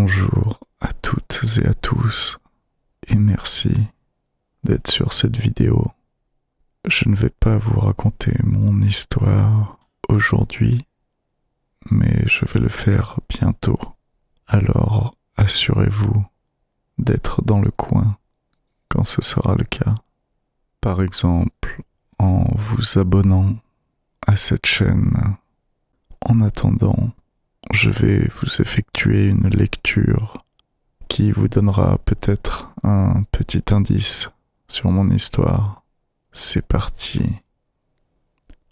Bonjour à toutes et à tous, et merci d'être sur cette vidéo. Je ne vais pas vous raconter mon histoire aujourd'hui, mais je vais le faire bientôt. Alors assurez-vous d'être dans le coin quand ce sera le cas. Par exemple, en vous abonnant à cette chaîne. En attendant, je vais vous effectuer une lecture qui vous donnera peut-être un petit indice sur mon histoire. C'est parti.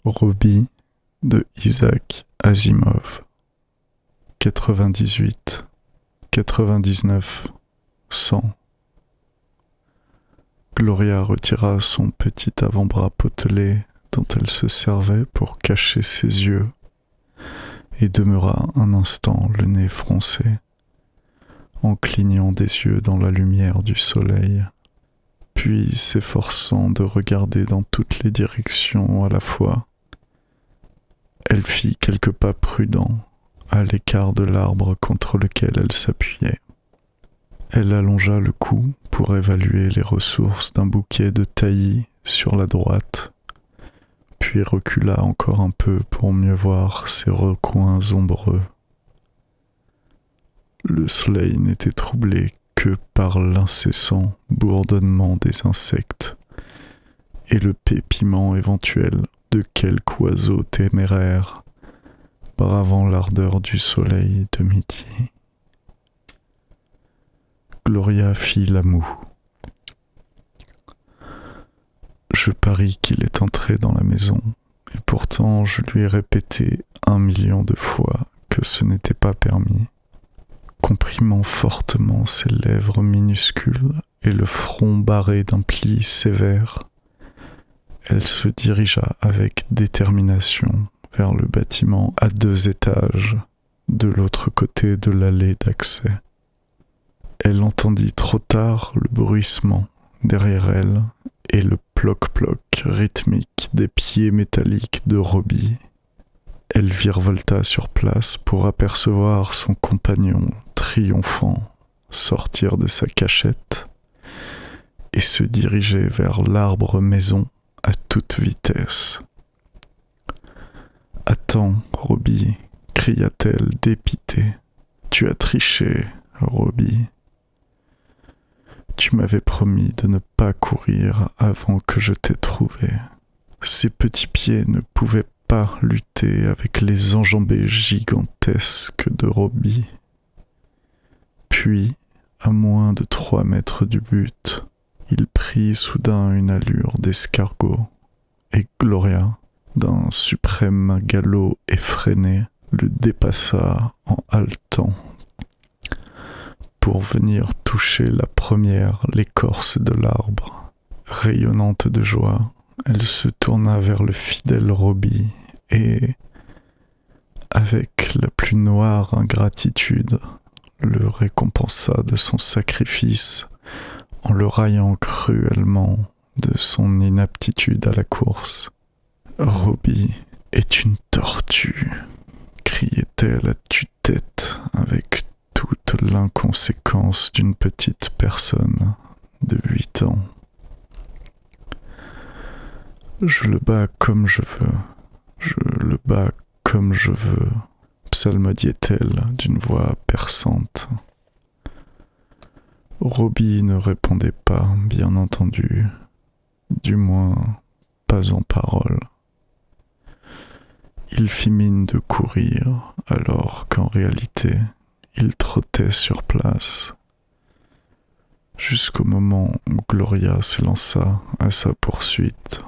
Robbie de Isaac Asimov. 98, 99, 100. Gloria retira son petit avant-bras potelé dont elle se servait pour cacher ses yeux et demeura un instant le nez froncé, en clignant des yeux dans la lumière du soleil, puis s'efforçant de regarder dans toutes les directions à la fois. Elle fit quelques pas prudents à l'écart de l'arbre contre lequel elle s'appuyait. Elle allongea le cou pour évaluer les ressources d'un bouquet de taillis sur la droite, puis recula encore un peu pour mieux voir ses recoins ombreux. Le soleil n'était troublé que par l'incessant bourdonnement des insectes et le pépiment éventuel de quelque oiseau téméraire bravant l'ardeur du soleil de midi. Gloria fit la moue. Je parie qu'il est entré dans la maison, et pourtant je lui ai répété 1 million de fois que ce n'était pas permis. Comprimant fortement ses lèvres minuscules et le front barré d'un pli sévère, elle se dirigea avec détermination vers le bâtiment à 2 étages, de l'autre côté de l'allée d'accès. Elle entendit trop tard le bruissement derrière elle et le ploc-ploc rythmique des pieds métalliques de Robbie. Elle virevolta sur place pour apercevoir son compagnon triomphant sortir de sa cachette et se diriger vers l'arbre maison à toute vitesse. « Attends, Robbie !» cria-t-elle dépitée. « Tu as triché, Robbie. Tu m'avais promis de ne pas courir avant que je t'ai trouvé. » Ses petits pieds ne pouvaient pas lutter avec les enjambées gigantesques de Robbie. Puis, à moins de 3 mètres du but, il prit soudain une allure d'escargot, et Gloria, d'un suprême galop effréné, le dépassa en haletant pour venir toucher la première l'écorce de l'arbre. Rayonnante de joie, elle se tourna vers le fidèle Robbie et, avec la plus noire ingratitude, le récompensa de son sacrifice en le raillant cruellement de son inaptitude à la course. « Robbie est une tortue !» criait-elle à tue-tête avec toute l'inconséquence d'une petite personne de 8 ans. « Je le bats comme je veux, je le bats comme je veux », psalmodiait-elle d'une voix perçante. Robbie ne répondait pas, bien entendu, du moins pas en parole. Il fit mine de courir, alors qu'en réalité, il trottait sur place, jusqu'au moment où Gloria s'élança à sa poursuite.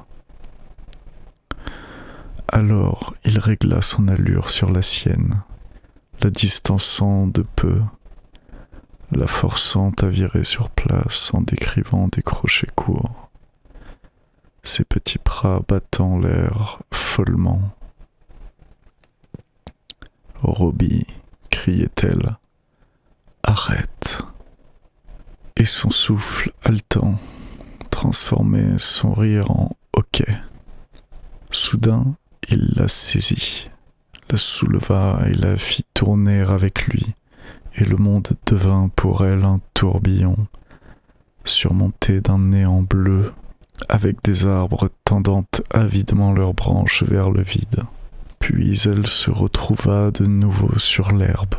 Alors il régla son allure sur la sienne, la distançant de peu, la forçant à virer sur place en décrivant des crochets courts, ses petits bras battant l'air follement. « Robbie !» criait-elle. « Arrête !» Et son souffle haletant transformait son rire en hoquet. Soudain, il la saisit, la souleva et la fit tourner avec lui, et le monde devint pour elle un tourbillon, surmonté d'un néant bleu, avec des arbres tendant avidement leurs branches vers le vide. Puis elle se retrouva de nouveau sur l'herbe,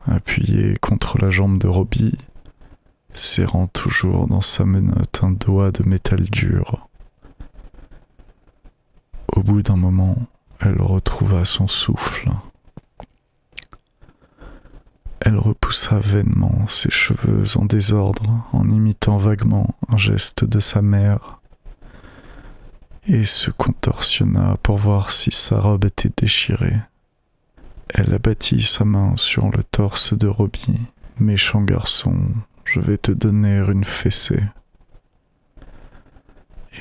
appuyée contre la jambe de Robbie, serrant toujours dans sa menotte un doigt de métal dur. Au bout d'un moment, elle retrouva son souffle. Elle repoussa vainement ses cheveux en désordre en imitant vaguement un geste de sa mère et se contorsionna pour voir si sa robe était déchirée. Elle abattit sa main sur le torse de Robbie. « Méchant garçon, je vais te donner une fessée. »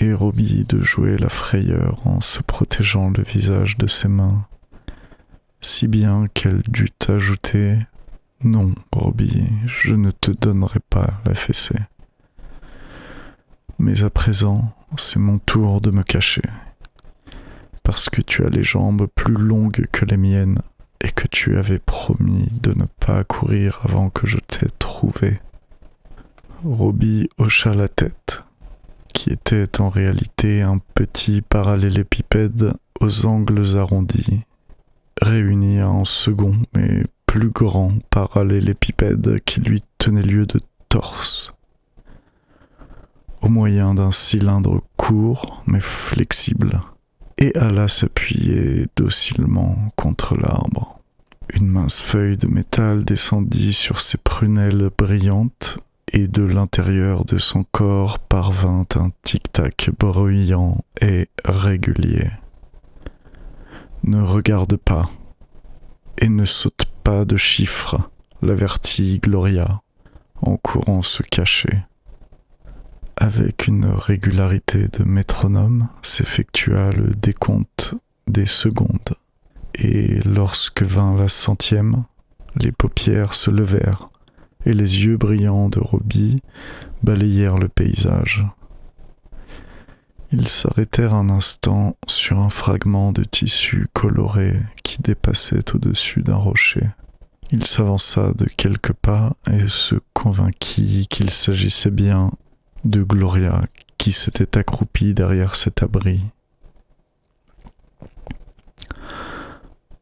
Et Robbie de jouer la frayeur en se protégeant le visage de ses mains, si bien qu'elle dut ajouter « Non, Robbie, je ne te donnerai pas la fessée. Mais à présent, c'est mon tour de me cacher, parce que tu as les jambes plus longues que les miennes et que tu avais promis de ne pas courir avant que je t'ai trouvé. » Robbie hocha la tête, qui était en réalité un petit parallélépipède aux angles arrondis, réuni à un second mais plus grand parallélépipède qui lui tenait lieu de torse, au moyen d'un cylindre court mais flexible, et alla s'appuyer docilement contre l'arbre. Une mince feuille de métal descendit sur ses prunelles brillantes, et de l'intérieur de son corps parvint un tic-tac bruyant et régulier. « Ne regarde pas, et ne saute pas de chiffres », l'avertit Gloria, en courant se cacher. Avec une régularité de métronome, s'effectua le décompte des secondes, et lorsque vint la 100e, les paupières se levèrent, et les yeux brillants de Robbie balayèrent le paysage. Ils s'arrêtèrent un instant sur un fragment de tissu coloré qui dépassait au-dessus d'un rocher. Il s'avança de quelques pas et se convainquit qu'il s'agissait bien de Gloria qui s'était accroupie derrière cet abri.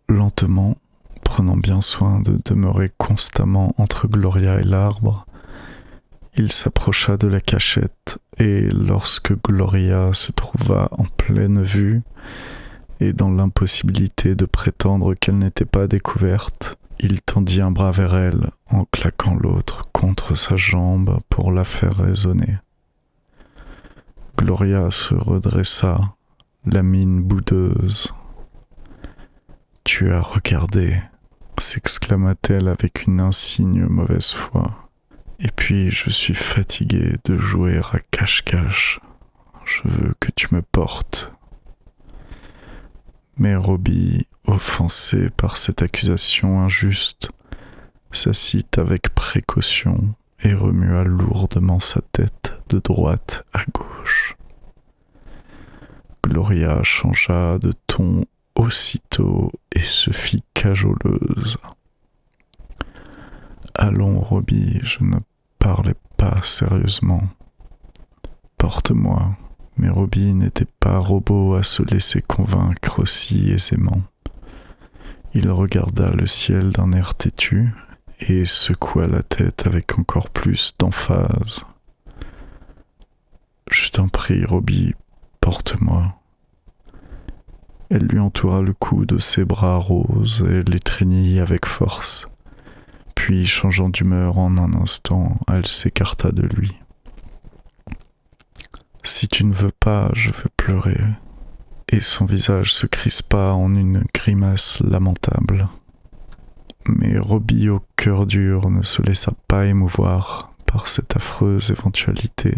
Lentement, prenant bien soin de demeurer constamment entre Gloria et l'arbre, il s'approcha de la cachette et lorsque Gloria se trouva en pleine vue et dans l'impossibilité de prétendre qu'elle n'était pas découverte, il tendit un bras vers elle en claquant l'autre contre sa jambe pour la faire résonner. Gloria se redressa, la mine boudeuse. « Tu as regardé » s'exclama-t-elle avec une insigne mauvaise foi. « Et puis je suis fatiguée de jouer à cache-cache. Je veux que tu me portes. » Mais Robbie, offensé par cette accusation injuste, s'assit avec précaution et remua lourdement sa tête de droite à gauche. Gloria changea de ton aussitôt et se fit cajoleuse. « Allons, Robbie, je ne parlais pas sérieusement. Porte-moi. » Mais Robbie n'était pas robot à se laisser convaincre aussi aisément. Il regarda le ciel d'un air têtu et secoua la tête avec encore plus d'emphase. « Je t'en prie, Robbie, porte-moi. » Elle lui entoura le cou de ses bras roses et l'étreignit avec force. Puis, changeant d'humeur en un instant, elle s'écarta de lui. « Si tu ne veux pas, je vais pleurer. » Et son visage se crispa en une grimace lamentable. Mais Robbie au cœur dur ne se laissa pas émouvoir par cette affreuse éventualité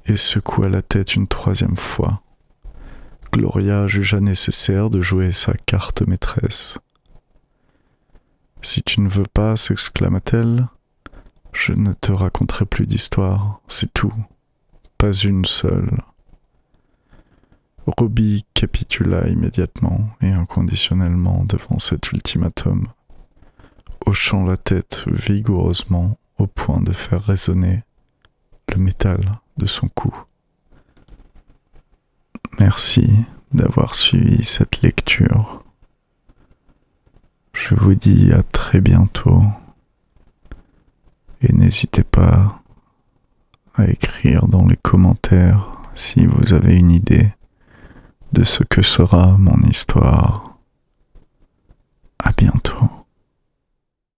et secoua la tête une 3e fois. Gloria jugea nécessaire de jouer sa carte maîtresse. « Si tu ne veux pas, s'exclama-t-elle, je ne te raconterai plus d'histoire, c'est tout, pas une seule. » Robbie capitula immédiatement et inconditionnellement devant cet ultimatum. hochant la tête vigoureusement au point de faire résonner le métal de son cou. Merci d'avoir suivi cette lecture. Je vous dis à très bientôt et n'hésitez pas à écrire dans les commentaires si vous avez une idée de ce que sera mon histoire. À bientôt.